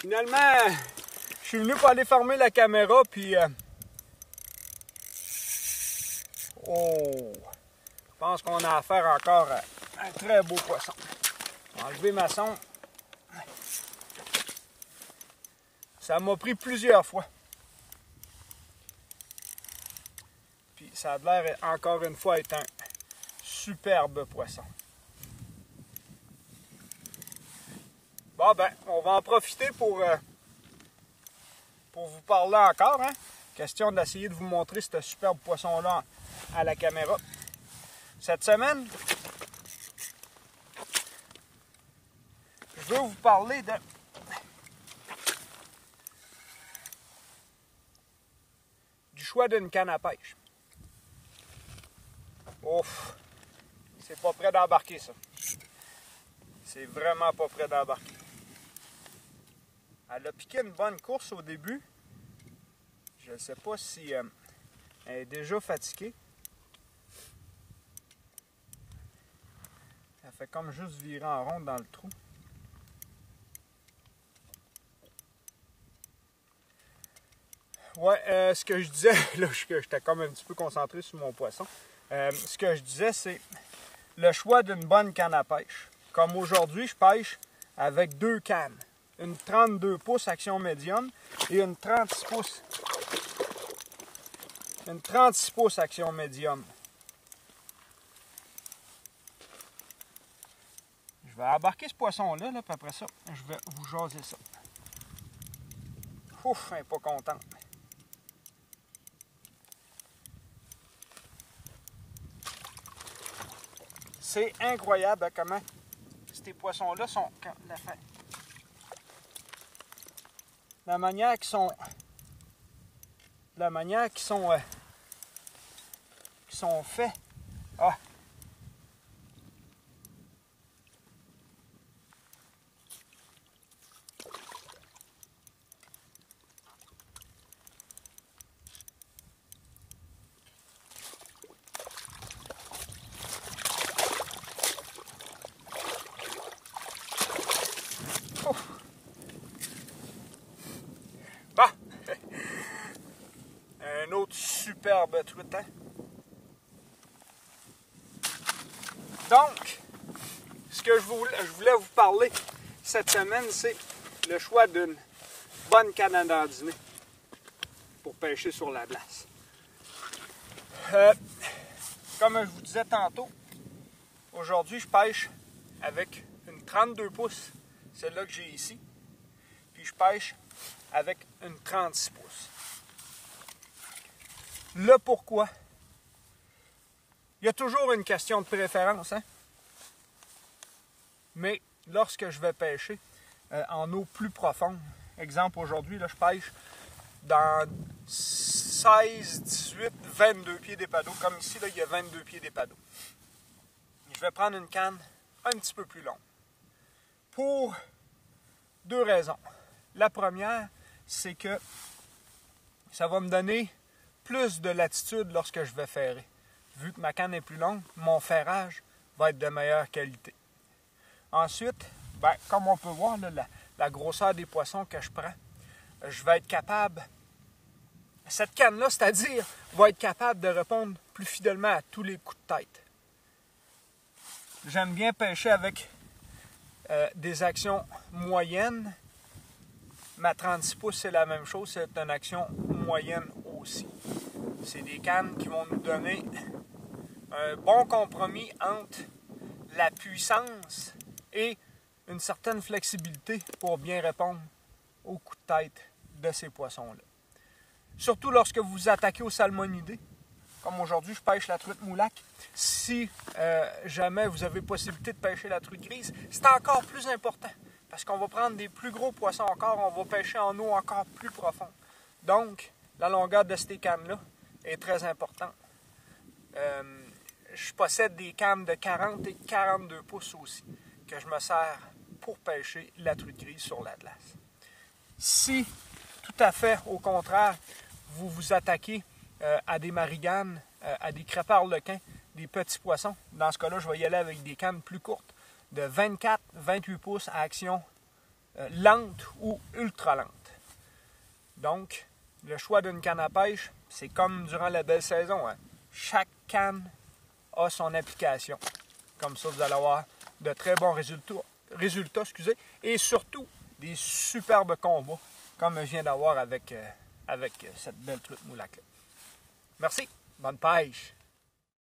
Finalement, je suis venu pour aller fermer la caméra, puis... Oh! Je pense qu'on a affaire encore à un très beau poisson. Je vais enlever ma sonde. Ça m'a pris plusieurs fois. Puis ça a l'air, encore une fois, être un superbe poisson. Bon ben, on va en profiter pour vous parler encore, hein? Question d'essayer de vous montrer ce superbe poisson-là à la caméra. Cette semaine, je veux vous parler du choix d'une canne à pêche. Ouf! C'est pas prêt d'embarquer, ça. C'est vraiment pas prêt d'embarquer. Elle a piqué une bonne course au début. Je ne sais pas si elle est déjà fatiguée. Elle fait comme juste virer en rond dans le trou. Ouais, ce que je disais, là, j'étais comme un petit peu concentré sur mon poisson. Ce que je disais, c'est le choix d'une bonne canne à pêche. Comme aujourd'hui, je pêche avec deux cannes. Une 32 pouces action médium et une 36 pouces. Une 36 pouces action médium. Je vais embarquer ce poisson-là, puis après ça, je vais vous jaser ça. Ouf, elle n'est pas contente. C'est incroyable comment ces poissons-là sont... La manière qu'ils sont... La manière qu'ils sont faits. Ah! Ouf. Bon! Un autre superbe truite, hein? Donc, ce que je voulais vous parler cette semaine, c'est le choix d'une bonne canne à dandiner pour pêcher sur la glace. Comme je vous disais tantôt, aujourd'hui je pêche avec une 32 pouces, celle-là que j'ai ici, puis je pêche avec une 36 pouces. Le pourquoi? Il y a toujours une question de préférence, hein? Mais lorsque je vais pêcher en eau plus profonde, exemple aujourd'hui, là, je pêche dans 16, 18, 22 pieds d'épais d'eau, comme ici, là, il y a 22 pieds d'épais d'eau. Je vais prendre une canne un petit peu plus longue. Pour deux raisons. La première, c'est que ça va me donner plus de latitude lorsque je vais ferrer. Vu que ma canne est plus longue, mon ferrage va être de meilleure qualité. Ensuite, ben, comme on peut voir, là, la grosseur des poissons que je prends, je vais être capable, cette canne-là, c'est-à-dire, va être capable de répondre plus fidèlement à tous les coups de tête. J'aime bien pêcher avec des actions moyennes. Ma 36 pouces, c'est la même chose, c'est une action moyenne aussi. C'est des cannes qui vont nous donner un bon compromis entre la puissance et une certaine flexibilité pour bien répondre aux coups de tête de ces poissons-là. Surtout lorsque vous vous attaquez aux salmonidés, comme aujourd'hui je pêche la truite moulac. Si jamais vous avez possibilité de pêcher la truite grise, c'est encore plus important. Parce qu'on va prendre des plus gros poissons encore, on va pêcher en eau encore plus profonde. Donc, la longueur de ces cannes-là est très importante. Je possède des cannes de 40 et 42 pouces aussi, que je me sers pour pêcher la truite grise sur la glace. Si, tout à fait au contraire, vous vous attaquez à des mariganes, à des crêpes-arlequins, des petits poissons, dans ce cas-là, je vais y aller avec des cannes plus courtes, de 24-28 pouces à action lente ou ultra lente. Donc, le choix d'une canne à pêche, c'est comme durant la belle saison. Hein. Chaque canne a son application. Comme ça, vous allez avoir de très bons résultats, et surtout des superbes combats, comme je viens d'avoir avec cette belle truite moulac-là. Merci, bonne pêche!